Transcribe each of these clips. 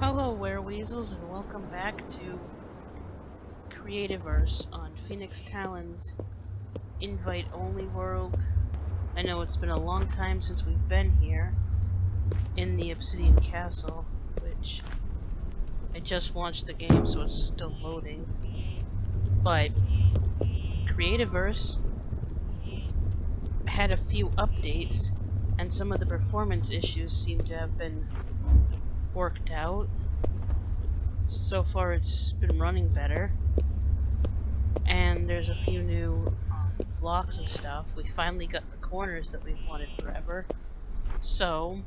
Hello, wereweasels, and welcome back to Crazyverse on PhoenixTalon's invite-only world. I know it's been a long time since we've been here in the Obsidian Castle, which I just launched the game, so it's still loading. But Crazyverse had a few updates, and some of the performance issues seem to have been worked out. So far it's been running better, and there's a few new blocks and stuff. We finally got the corners that we've wanted forever, so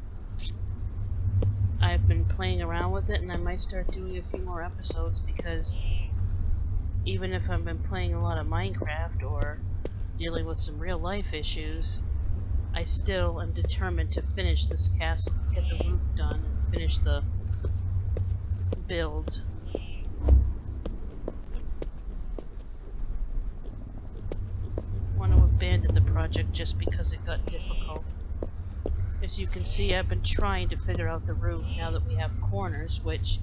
I've been playing around with it, and I might start doing a few more episodes, because even if I've been playing a lot of Minecraft or dealing with some real life issues, I still am determined to finish this castle, get the roof done, and finish the build. Want to abandon the project just because it got difficult. As you can see, I've been trying to figure out the roof now that we have corners, which,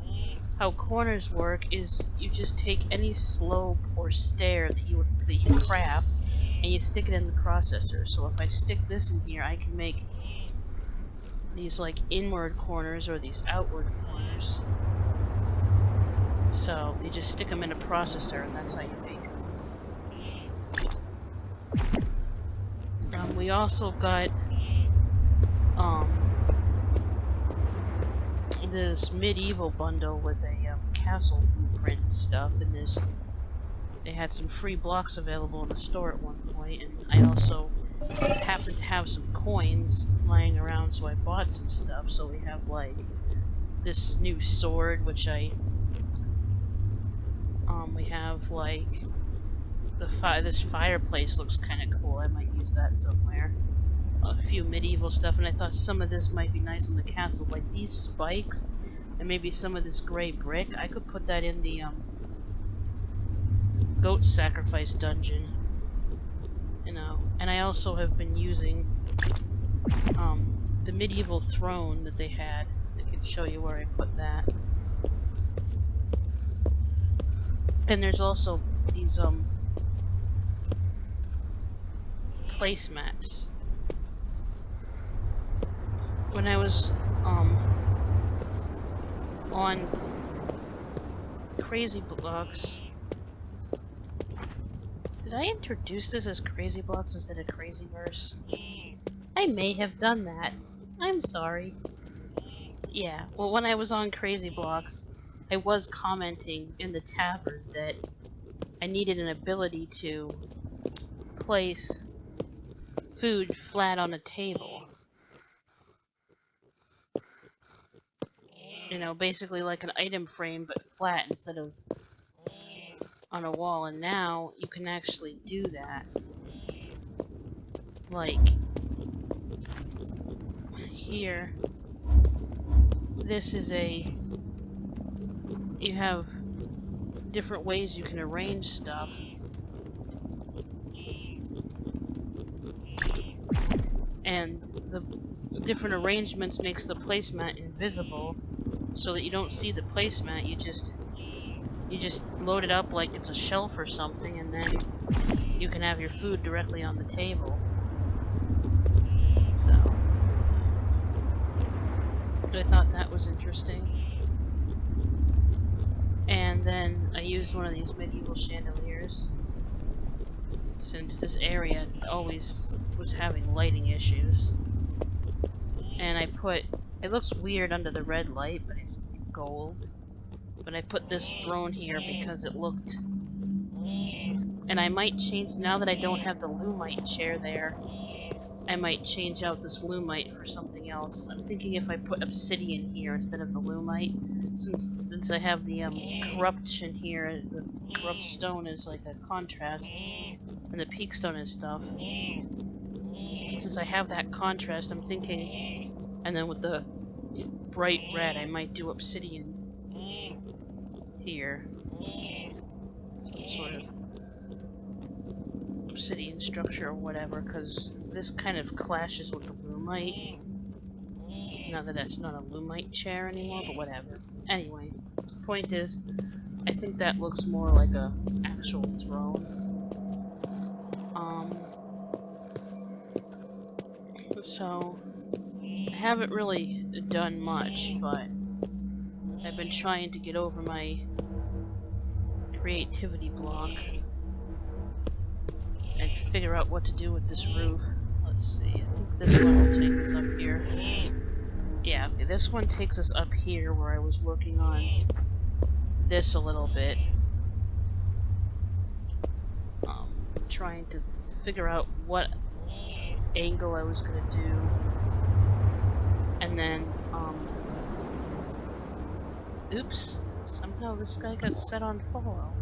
how corners work is you just take any slope or stair that you craft and you stick it in the processor. So if I stick this in here, I can make these like inward corners or these outward corners. So you just stick them in a processor, and that's how you make them. We also got this medieval bundle with a castle blueprint and stuff, and they had some free blocks available in the store at one point, and I also happened to have some coins lying around, so I bought some stuff. So we have like this new sword, which we have like this fireplace looks kind of cool. I might use that somewhere. A few medieval stuff, and I thought some of this might be nice on the castle, like these spikes and maybe some of this gray brick. I could put that in the goat sacrifice dungeon, you know. And I also have been using the medieval throne that they had. I can show you where I put that. And there's also these placemats. When I was on Crazy Blocks, did I introduce this as Crazy Blocks instead of Crazyverse? I may have done that. I'm sorry. Yeah, well, when I was on Crazy Blocks, I was commenting in the tavern that I needed an ability to place food flat on a table. You know, basically like an item frame, but flat instead of on a wall. And now you can actually do that. Like here, this is you have different ways you can arrange stuff. And the different arrangements makes the placemat invisible, so that you don't see the placemat. You just load it up like it's a shelf or something, and then you can have your food directly on the table. So I thought that was interesting. And then I used one of these medieval chandeliers, since this area always was having lighting issues. And I put, it looks weird under the red light, but it's gold. But I put this throne here because it looked, and I might change, now that I don't have the Lumite chair there, I might change out this Lumite for something else. I'm thinking if I put obsidian here instead of the Lumite, since I have the corruption here, the corrupt stone is like a contrast, and the peak stone and stuff. Since I have that contrast, I'm thinking, and then with the bright red, I might do obsidian here. Some sort of obsidian structure or whatever, because this kind of clashes with the Lumite. Not that that's not a Lumite chair anymore, but whatever. Anyway, point is, I think that looks more like a actual throne. So I haven't really done much, but I've been trying to get over my creativity block and figure out what to do with this roof. Let's see, I think this one will take us up here. Yeah, okay, this one takes us up here where I was working on this a little bit. Trying to figure out what angle I was gonna do. And then, oops, somehow this guy got set on follow.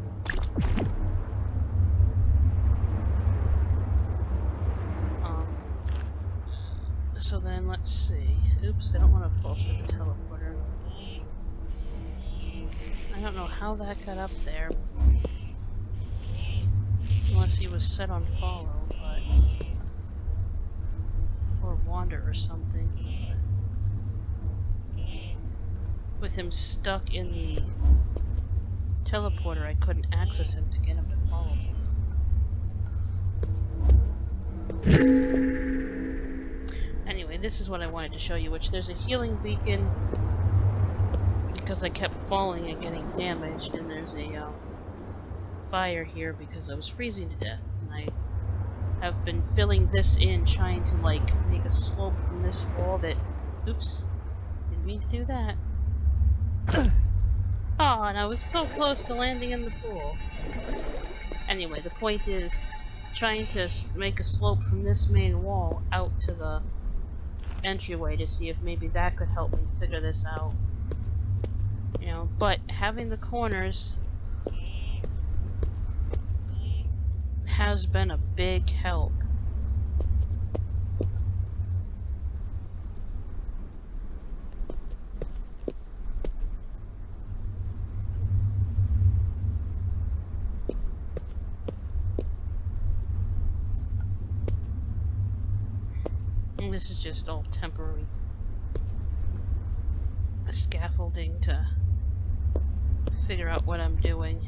So then, let's see. Oops, I don't want to fall through the teleporter. I don't know how that got up there. Unless he was set on follow, but... or wander or something. With him stuck in the teleporter, I couldn't access him to get him to follow me. Anyway, this is what I wanted to show you, which there's a healing beacon because I kept falling and getting damaged, and there's a fire here because I was freezing to death, and I have been filling this in, trying to like make a slope from this wall that, oops, didn't mean to do that. Oh, and I was so close to landing in the pool. Anyway, the point is trying to make a slope from this main wall out to the entryway to see if maybe that could help me figure this out. You know, but having the corners has been a big help. And this is just all temporary scaffolding to figure out what I'm doing.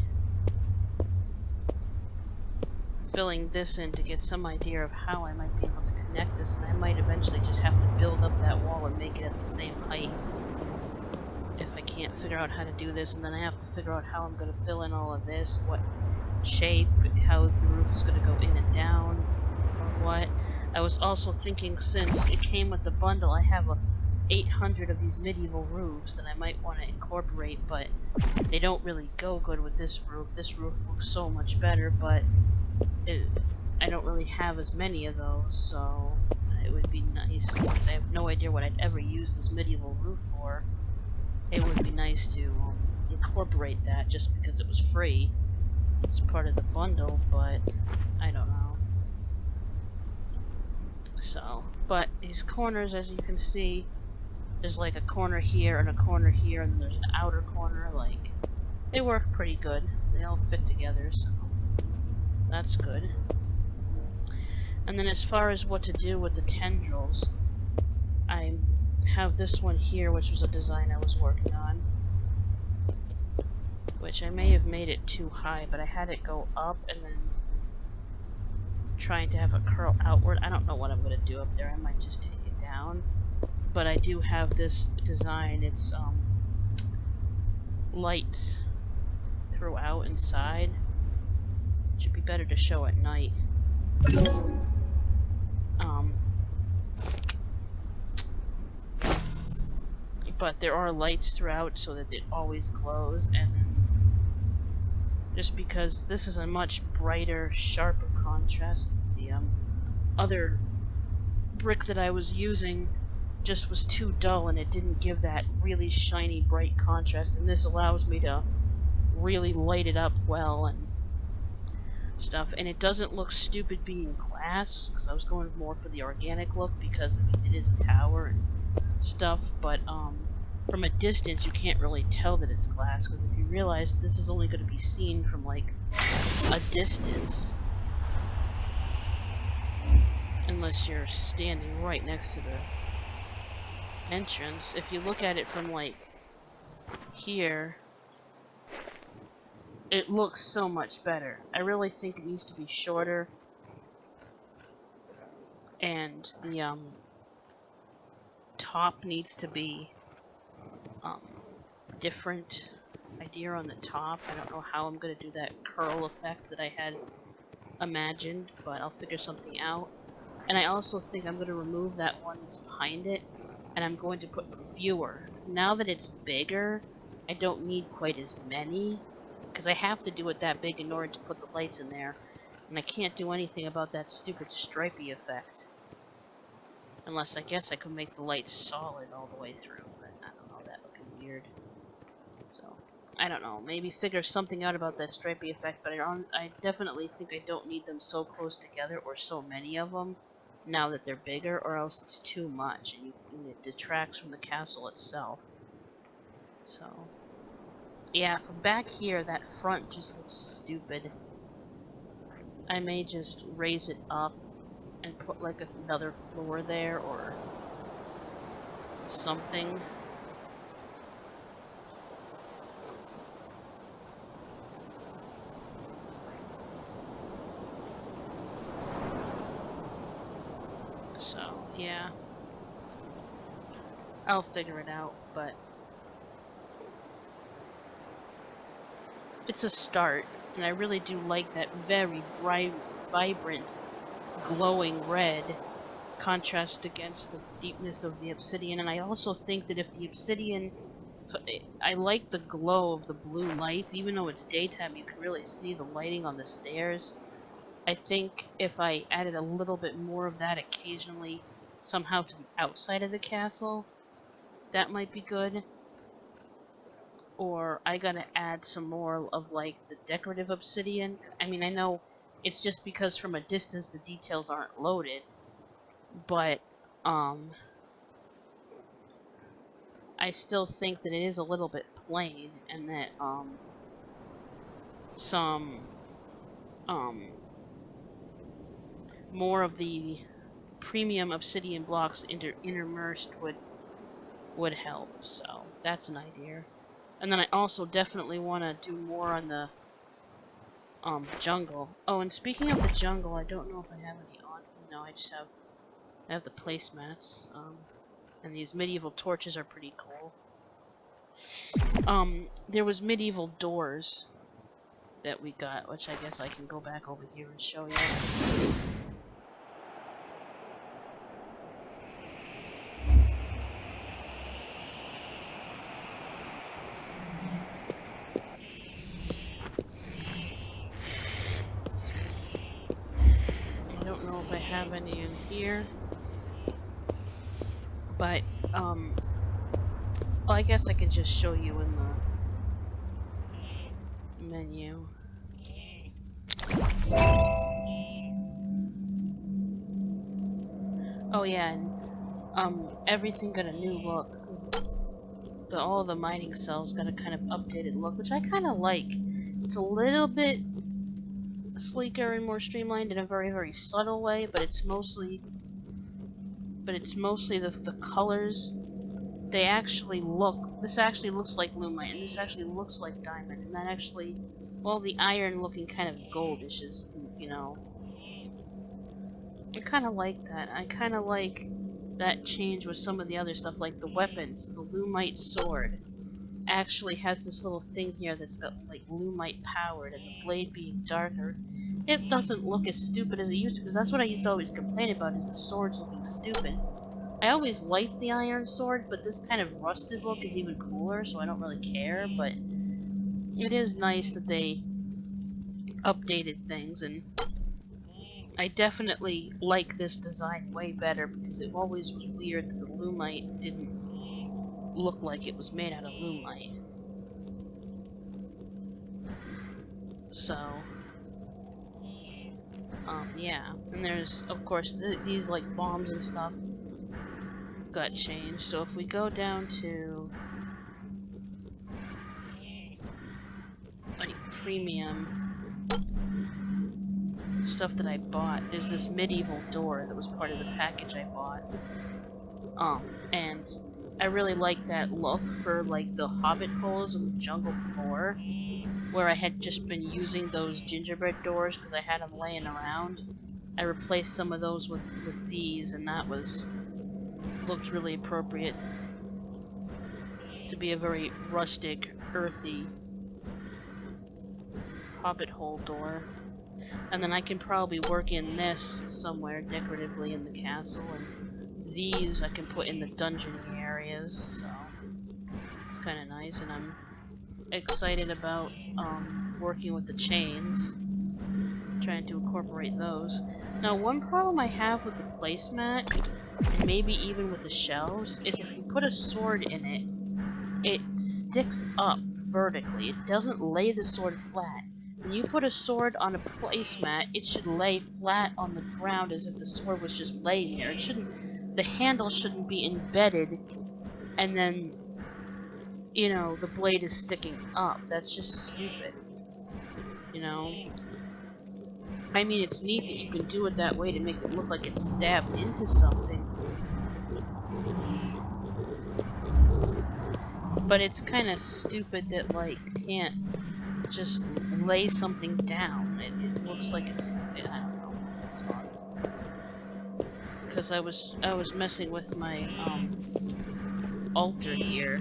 Filling this in to get some idea of how I might be able to connect this, and I might eventually just have to build up that wall and make it at the same height if I can't figure out how to do this, and then I have to figure out how I'm going to fill in all of this, what shape, how the roof is going to go in and down, or what. I was also thinking, since it came with the bundle, I have 800 of these medieval roofs that I might want to incorporate, but they don't really go good with this roof. This roof looks so much better, but I don't really have as many of those, so it would be nice, since I have no idea what I'd ever use this medieval roof for, it would be nice to incorporate that just because it was free. It's part of the bundle, but I don't know. So, but these corners, as you can see, there's like a corner here and a corner here, and then there's an outer corner, like, they work pretty good. They all fit together, so that's good. And then as far as what to do with the tendrils, I have this one here, which was a design I was working on, which I may have made it too high, but I had it go up and then trying to have it curl outward. I don't know what I'm going to do up there. I might just take it down. But I do have this design. It's lights throughout inside. It should be better to show at night. But there are lights throughout so that it always glows, and then just because this is a much brighter, sharper contrast. The other brick that I was using just was too dull, and it didn't give that really shiny, bright contrast, and this allows me to really light it up well and stuff. And it doesn't look stupid being glass, because I was going more for the organic look, because I mean, it is a tower and stuff, but from a distance you can't really tell that it's glass, because if you realize this is only going to be seen from like a distance, unless you're standing right next to the entrance, if you look at it from like here, it looks so much better. I really think it needs to be shorter, and the top needs to be different idea on the top. I don't know how I'm gonna do that curl effect that I had imagined, but I'll figure something out. And I also think I'm gonna remove that one that's behind it, and I'm going to put fewer. Now that it's bigger, I don't need quite as many, because I have to do it that big in order to put the lights in there, and I can't do anything about that stupid stripey effect. Unless I guess I could make the lights solid all the way through, but I don't know, that looking weird. So, I don't know, maybe figure something out about that stripey effect, but I definitely think I don't need them so close together, or so many of them, now that they're bigger, or else it's too much, and it detracts from the castle itself. So, yeah, from back here, that front just looks stupid. I may just raise it up and put like another floor there, or something. So, yeah. I'll figure it out, but it's a start, and I really do like that very bright, vibrant, glowing red contrast against the deepness of the obsidian. And I also think that if the obsidian, I like the glow of the blue lights, even though it's daytime, you can really see the lighting on the stairs. I think if I added a little bit more of that occasionally, somehow to the outside of the castle, that might be good. Or I gotta add some more of like the decorative obsidian. I mean, I know it's just because from a distance the details aren't loaded, but I still think that it is a little bit plain, and that some more of the premium obsidian blocks intermersed would help. So that's an idea. And then I also definitely want to do more on the jungle. Oh, and speaking of the jungle, I don't know if I have any on. No, I have the placemats. And these medieval torches are pretty cool. There was medieval doors that we got, which I guess I can go back over here and show you. I don't know if I have any in here, but well, I guess I could just show you in the menu. Oh yeah, and everything got a new look. All the mining cells got a kind of updated look, which I kind of like. It's a little bit sleeker and more streamlined in a very, very subtle way, but it's mostly the colors. They actually look. This actually looks like lumite, and this actually looks like diamond, and that actually, well, the iron looking kind of goldish is, you know. I kind of like that. I kind of like that change with some of the other stuff, like the weapons. The lumite sword actually has this little thing here that's got like lumite powered, and the blade being darker. It doesn't look as stupid as it used to, because that's what I used to always complain about, is the swords looking stupid. I always liked the iron sword, but this kind of rusted look is even cooler, so I don't really care, but it is nice that they updated things, and I definitely like this design way better, because it always was weird that the lumite didn't look like it was made out of lumite. So, yeah. And there's, of course, these, like, bombs and stuff got changed. So if we go down to, like, premium stuff that I bought, there's this medieval door that was part of the package I bought. And I really like that look for like the hobbit holes in the jungle floor, where I had just been using those gingerbread doors because I had them laying around. I replaced some of those with these, and that looked really appropriate to be a very rustic, earthy hobbit hole door. And then I can probably work in this somewhere decoratively in the castle, and these I can put in the dungeoning areas, so it's kind of nice. And I'm excited about working with the chains, trying to incorporate those. Now, one problem I have with the placemat, and maybe even with the shelves, is if you put a sword in it, it sticks up vertically. It doesn't lay the sword flat. When you put a sword on a placemat, it should lay flat on the ground as if the sword was just laying there. It shouldn't, the handle shouldn't be embedded and then, you know, the blade is sticking up. That's just stupid. You know? I mean, it's neat that you can do it that way to make it look like it's stabbed into something. But it's kind of stupid that, like, you can't just lay something down. It looks like it's, I don't know, it's odd. Because I was messing with my altar here,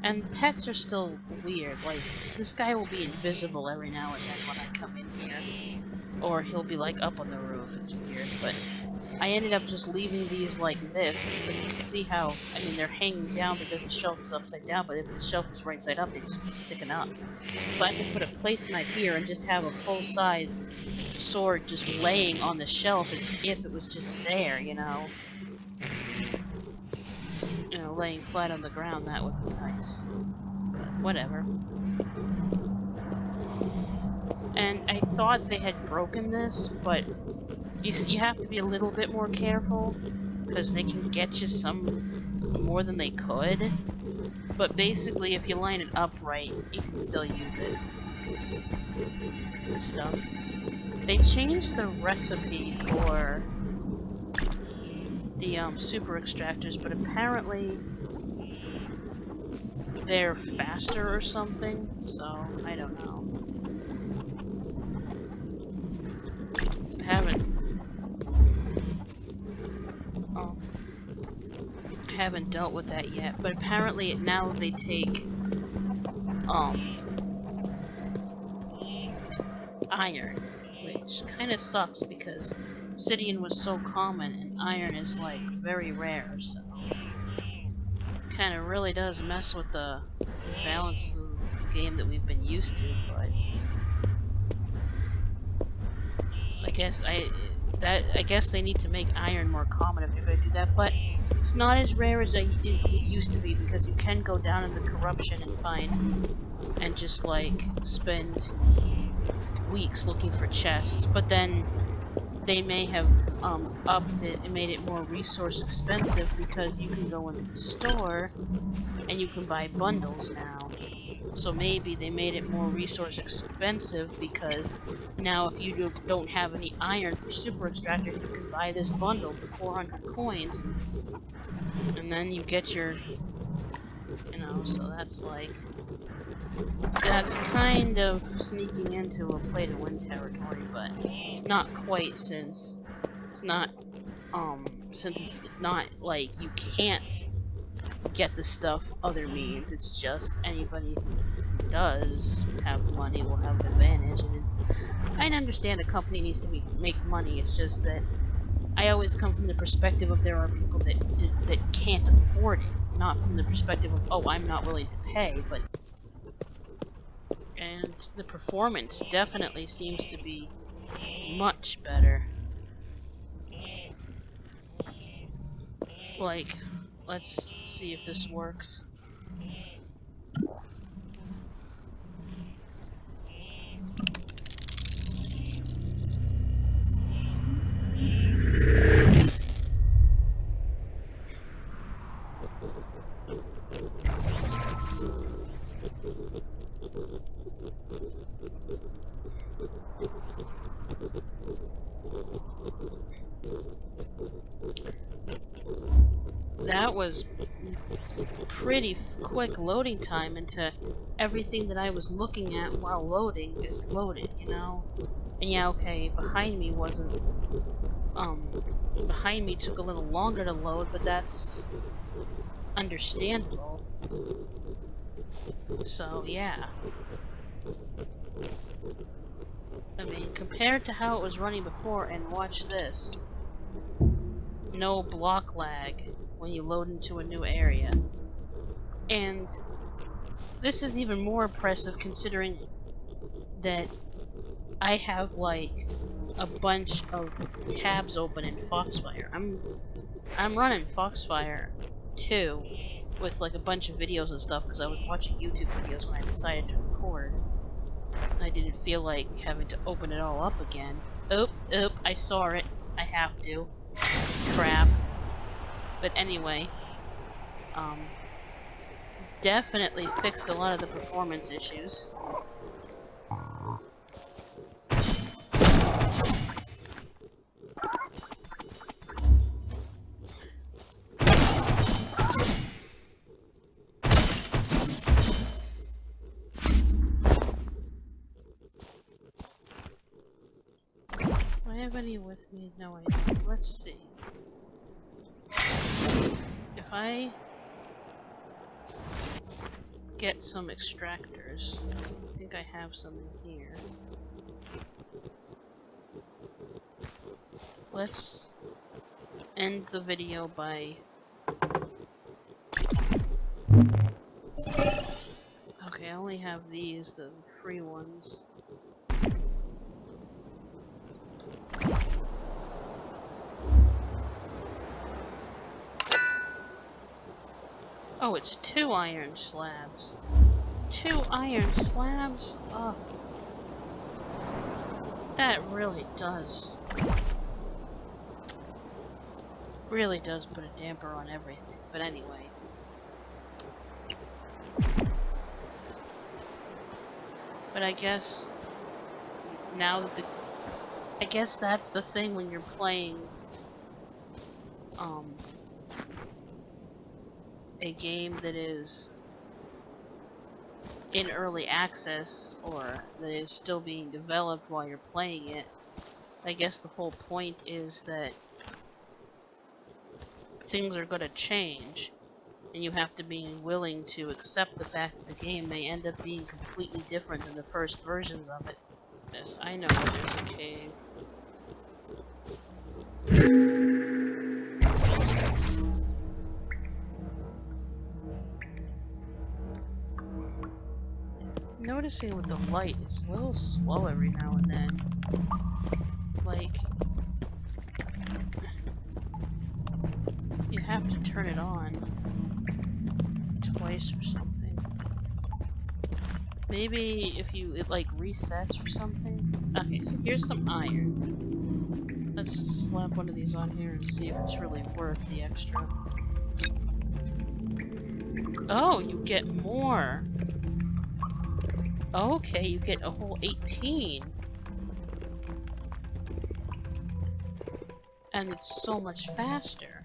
and pets are still weird. Like, this guy will be invisible every now and then when I come in here, or he'll be like up on the roof. It's weird, but I ended up just leaving these like this because you can see how, I mean, they're hanging down because the shelf is upside down, but if the shelf was right side up, they'd just be sticking up. So I could put a placemat here and just have a full-size sword just laying on the shelf as if it was just there, you know? You know, laying flat on the ground, that would be nice. But whatever. And I thought they had broken this, but you have to be a little bit more careful, because they can get you some more than they could. But basically, if you line it up right, you can still use it. And stuff. They changed the recipe for the super extractors, but apparently they're faster or something, so I don't know. I haven't dealt with that yet, but apparently now they take iron, which kind of sucks because obsidian was so common and iron is like very rare, so kind of really does mess with the balance of the game that we've been used to. But I guess they need to make iron more common if they're going to do that, but it's not as rare as it used to be, because you can go down in the corruption and find, and just like spend weeks looking for chests, but then they may have upped it and made it more resource expensive because you can go into the store and you can buy bundles now. So maybe they made it more resource expensive because now if you don't have any iron for super extractors, you can buy this bundle for 400 coins, and then you get your, you know, so that's like, that's kind of sneaking into a play to win territory, but not quite, since it's not like you can't get the stuff other means. It's just anybody who does have money will have an advantage, and I understand a company needs to make money. It's just that I always come from the perspective of there are people that can't afford it, not from the perspective of, oh, I'm not willing to pay. But and the performance definitely seems to be much better. Like, let's see if this works. that was pretty quick loading time into everything that I was looking at while loading is loaded, you know? And yeah, okay, behind me wasn't, behind me took a little longer to load, but that's understandable. So, yeah. I mean, compared to how it was running before, and watch this. No block lag when you load into a new area. And this is even more impressive considering that I have like a bunch of tabs open in Foxfire. I'm running Foxfire 2 with like a bunch of videos and stuff because I was watching YouTube videos when I decided to record. I didn't feel like having to open it all up again. Oop, I saw it. I have to. Crap. But anyway, definitely fixed a lot of the performance issues. Do I have any with me? No, I don't. Let's see. If I get some extractors, I think I have some in here. Let's end the video by... Okay, I only have these, the free ones. Oh, it's 2 iron slabs. 2 iron slabs? Oh. That really does put a damper on everything. But anyway. But I guess now that I guess that's the thing when you're playing a game that is in early access or that is still being developed while you're playing it. I guess the whole point is that things are going to change and you have to be willing to accept the fact that the game may end up being completely different than the first versions of it. Yes, I know there's a cave. Noticing with the light, it's a little slow every now and then. Like, you have to turn it on twice or something. Maybe if it like resets or something. Okay, so here's some iron. Let's slap one of these on here and see if it's really worth the extra. Oh, you get more! Okay, you get a whole 18. And it's so much faster.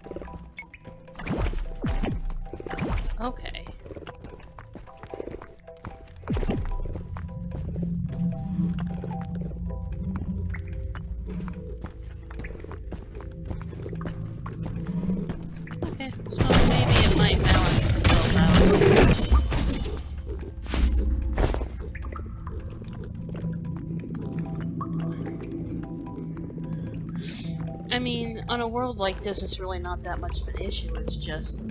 Okay. Okay, so maybe it might balance itself out. I mean, on a world like this, it's really not that much of an issue. It's just,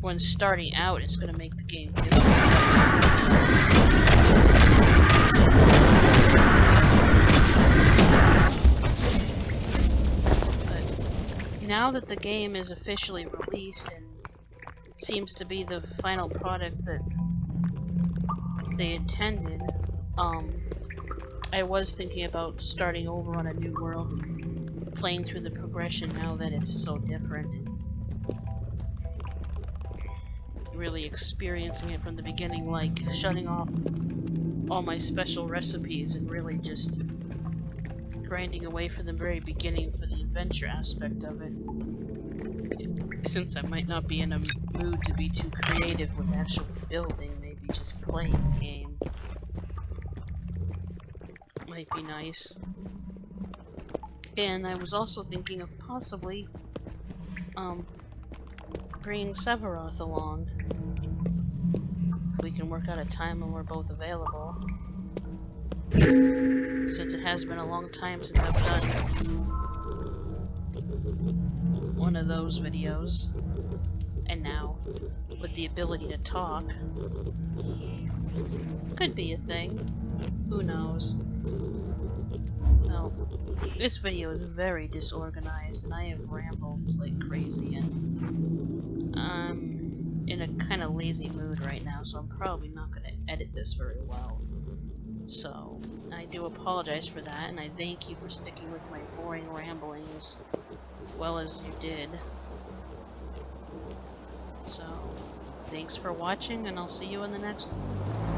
when starting out, it's going to make the game difficult. But now that the game is officially released and seems to be the final product that they intended, I was thinking about starting over on a new world and playing through the progression now that it's so different. Really experiencing it from the beginning, like shutting off all my special recipes and really just grinding away from the very beginning for the adventure aspect of it. Since I might not be in a mood to be too creative with actually building, maybe just playing the game might be nice. And I was also thinking of possibly bringing Sephiroth along. We can work out a time when we're both available. Since it has been a long time since I've done one of those videos. And now, with the ability to talk, could be a thing. Who knows? Well, this video is very disorganized and I have rambled like crazy, and I'm in a kind of lazy mood right now, so I'm probably not going to edit this very well. So, I do apologize for that, and I thank you for sticking with my boring ramblings well as you did. So, thanks for watching, and I'll see you in the next one.